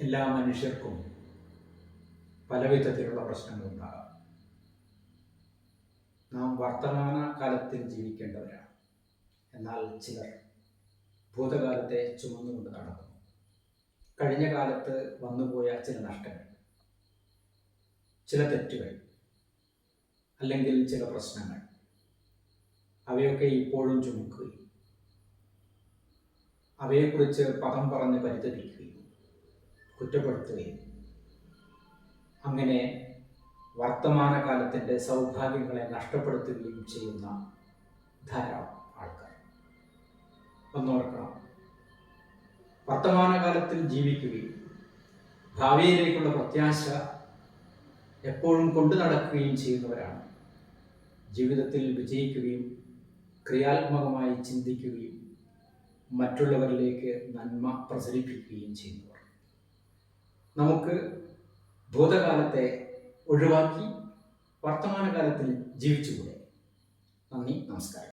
എല്ലാ മനുഷ്യർക്കും പലവിധത്തിലുള്ള പ്രശ്നങ്ങളുണ്ടാകാം. നാം വർത്തമാന കാലത്തിൽ ജീവിക്കേണ്ടവരാണ്. എന്നാൽ ചിലർ ഭൂതകാലത്തെ ചുമന്നുകൊണ്ട് നടക്കുന്നു. കഴിഞ്ഞ കാലത്ത് വന്നുപോയ ചില നഷ്ടങ്ങൾ, ചില തെറ്റുകൾ, അല്ലെങ്കിൽ ചില പ്രശ്നങ്ങൾ, അവയൊക്കെ ഇപ്പോഴും ചുമക്കുകയും അവയെക്കുറിച്ച് പദം പറഞ്ഞ് പരിതപിക്കുകയും കുറ്റപ്പെടുത്തുകയും അങ്ങനെ വർത്തമാനകാലത്തിൻ്റെ സൗഭാഗ്യങ്ങളെ നഷ്ടപ്പെടുത്തുകയും ചെയ്യുന്ന ധാരാളം ആൾക്കാർ. ഒന്നോർക്കണം, വർത്തമാനകാലത്തിൽ ജീവിക്കുകയും ഭാവിയിലേക്കുള്ള പ്രത്യാശ എപ്പോഴും കൊണ്ടു നടക്കുകയും ചെയ്യുന്നവരാണ് ജീവിതത്തിൽ വിജയിക്കുകയും ക്രിയാത്മകമായി ചിന്തിക്കുകയും മറ്റുള്ളവരിലേക്ക് നന്മ പ്രസരിപ്പിക്കുകയും ചെയ്യുന്നവർ. നമുക്ക് ഭൂതകാലത്തെ ഒഴിവാക്കി വർത്തമാനകാലത്തിൽ ജീവിച്ചുകൂടെ? നന്ദി, നമസ്കാരം.